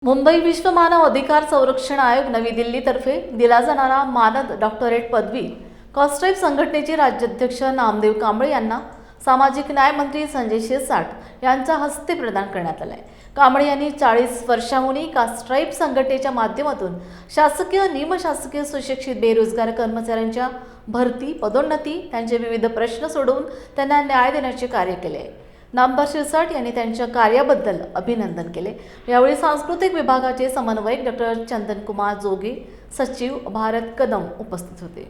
मुंबई विश्व मानव अधिकार संरक्षण आयोग नवी दिल्लीतर्फे दिला जाणारा मानद डॉक्टरेट पदवी कॉस्ट्राईब संघटनेचे राज्याध्यक्ष नामदेव कांबळे यांना सामाजिक न्याय मंत्री संजय शिरसाट यांच्या हस्ते प्रदान करण्यात आलाय। कांबळे यांनी 40 वर्षांहून कॉस्ट्राईब संघटनेच्या माध्यमातून शासकीय निमशासकीय सुशिक्षित बेरोजगार कर्मचाऱ्यांच्या भरती पदोन्नती त्यांचे विविध प्रश्न सोडवून त्यांना न्याय देण्याचे कार्य केले। नामदार शिरसाट यांनी त्यांच्या कार्याबद्दल अभिनंदन केले। यावेळी सांस्कृतिक विभागाचे समन्वयक डॉक्टर चंदनकुमार जोगे, सचिव भारत कदम उपस्थित होते।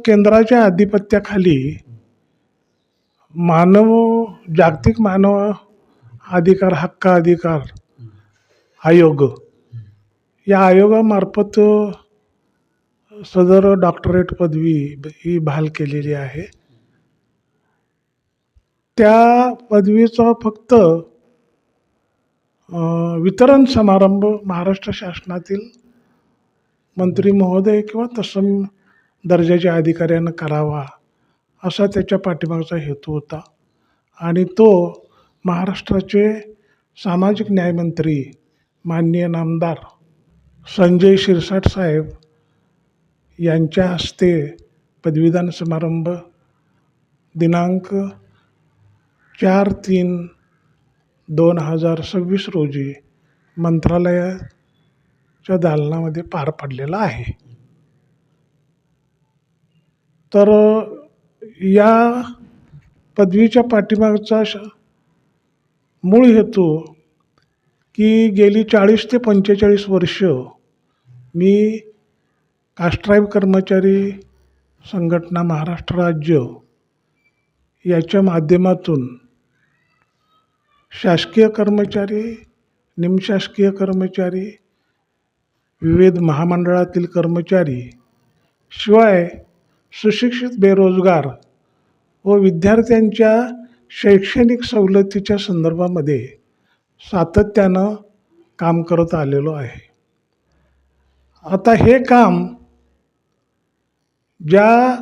केंद्राच्या आधिपत्याखाली जागतिक मानव हक्क अधिकार आयोग या आयोगामार्फत सदर डॉक्टरेट पदवी ही बहाल केलेली आहे। त्या पदवीचा फक्त वितरण समारंभ महाराष्ट्र शासनातील मंत्री महोदय किंवा तत्सम दर्जाच्या अधिकाऱ्यानं करावा असा त्याच्या पाठीमागचा हेतू होता। आणि तो महाराष्ट्राचे सामाजिक न्यायमंत्री माननीय नामदार संजय शिरसाट साहेब यांच्या हस्ते पदवीदान समारंभ दिनांक 4/3/2026 रोजी मंत्रालयाच्या दालनामध्ये पार पडलेला आहे। तर या पदवीच्या पाठीमागचा मूळ हेतू की गेली 40 ते 45 वर्ष मी कॉस्ट्राईब कर्मचारी संघटना महाराष्ट्र राज्य याच्या माध्यमातून शासकीय कर्मचारी, निमशासकीय कर्मचारी, विविध महामंडळातील कर्मचारी शिवाय सुशिक्षित बेरोजगार व विद्यार्थ्यांच्या शैक्षणिक सवलतीच्या संदर्भामध्ये सातत्यानं काम करत आलेलो आहे। आता हे काम ज्या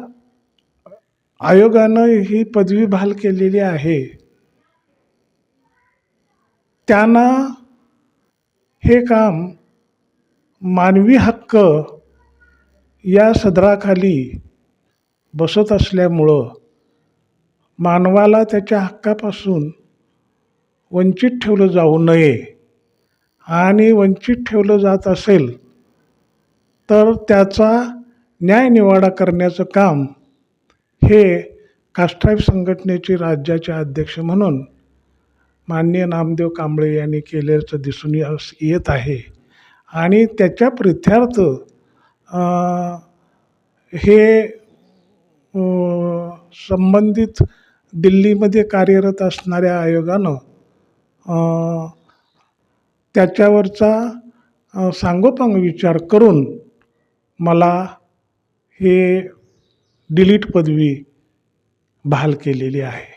आयोगानं ही पदवी बहाल केलेली आहे त्यांना हे काम मानवी हक्क या सदराखाली बसत असल्यामुळं मानवाला त्याच्या हक्कापासून वंचित ठेवलं जाऊ नये आणि वंचित ठेवलं जात असेल तर त्याचा न्यायनिवाडा करण्याचं काम हे कॉस्ट्राईब संघटनेचे राज्याचे अध्यक्ष म्हणून माननीय नामदेव कांबळे यांनी केल्याचं दिसून येत आहे। आणि त्याच्या प्रित्यर्थ हे संबंधित दिल्लीमध्ये कार्यरत असणाऱ्या आयोगानं त्याच्यावरचा सांगोपांग विचार करून मला हे डिलीट पदवी बहाल केलेली आहे।